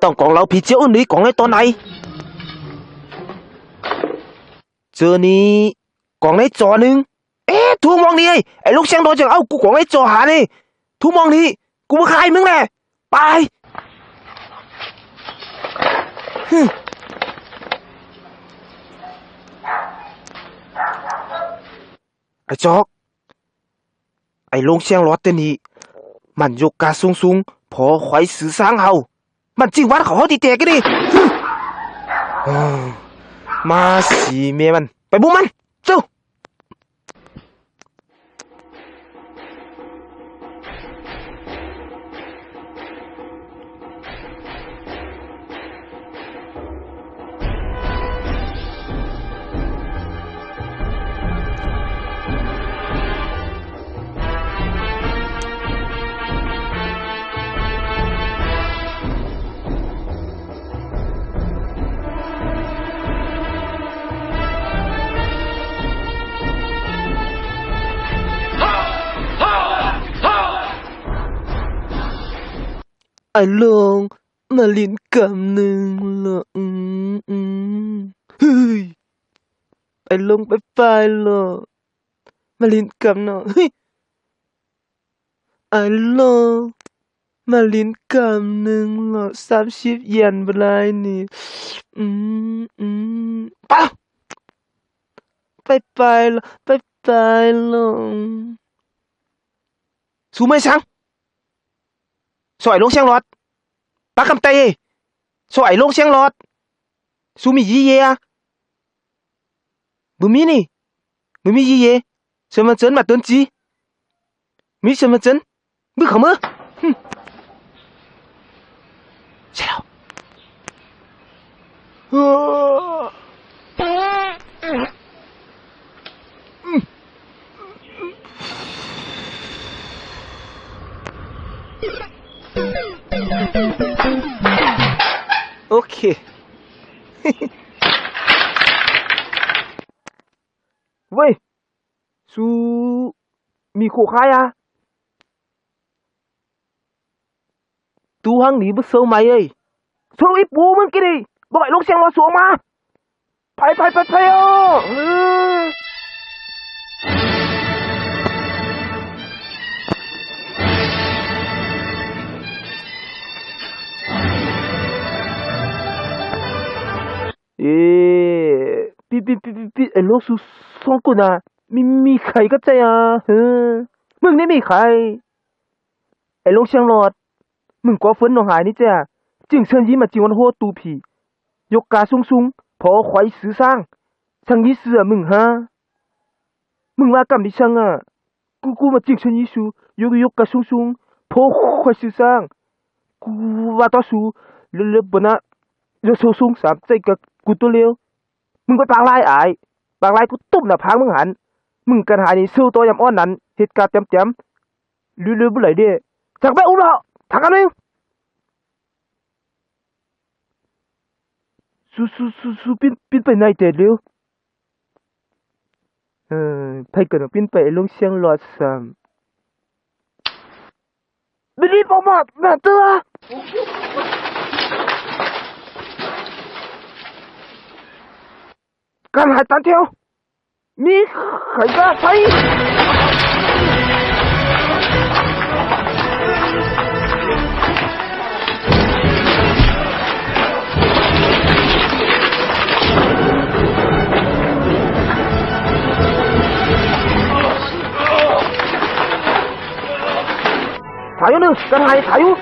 ต้อง讲老皮只有你讲喺ตอนไหนเจอนี้กองในจอนึงทุกมองนี่ไอ้ลูกเสียงโดนจังเอากูกองในจอหานี่ทุกมองนี่กูบ่คายมึงแหละไปไอ้จอกไอ้ลงเสียงรถตัวนี้มันยกกาสูงๆพอควายสื่อสร้างเฮามันจริงวัดเขาเฮาติแตกกันดิมาสิเมียมันไปบุ้มมันเจ้าไอ้ลงมาลินกำหนึ่งละเฮ้ยไอ้ลงไปละมาลินกำเนาะเฮ้ยไอ้ลงมาลินกำหนึ่งละ30 เยนบ่ได้นี่ไปละละสู้ไม่ซังสวยลงเสียงรถปากคำเตสวยลงเสียงรถสูมียี่เยอะบุมีนี่บุมียี่เย身份证มา登记มี身份证มือเขามือใช่แล้วโอเคเว้ยสูมีโคคายอ่ะตูหังหนีบ่เซาไหมเอ้ยโซอีปูมึงกินดิบ่ให้ลงเสียงรอสูงมาไปปิไอ้โลกสูสองคนน่ะมีใครก็ใจอ่ะมึงนี่มีใครไอ้ลงเชียงรอดมึงกว่าฝนน้องหายนี่จ้ะจึงเชิญยิ้มมาจิวันโหตูผียกกาสูงพอควายสื่อสร้างช่างนี้เสือมึงฮะมึงว่ากรรมดิช่างอ่ะกูมาจึงเชิญยิสูยกกาสูงพอควายสื่อสร้างกูว่าต่อสู้เร็วๆบ่นะยกสูง3ใจกับกูตัวเร็วมึงไปปางลายปางลายกูตุ้มหน้าผากมึงหันมึงกันหานี่สู้ตัวยำอ้อนนั้นเฮ็ดกาแจ่มๆลือๆบ่ไหลเด้จักไปอุ้มละทางกันนึงสู้ปินไปไหนเตเร็วไผกันปินไปลงเสียงรอดซ้ํบิลีบ่มาแม่ตัวการหายตันเที่ยวมีใครก็ใช้ถ่ายอยู่นึงการหายถ่ายอยู่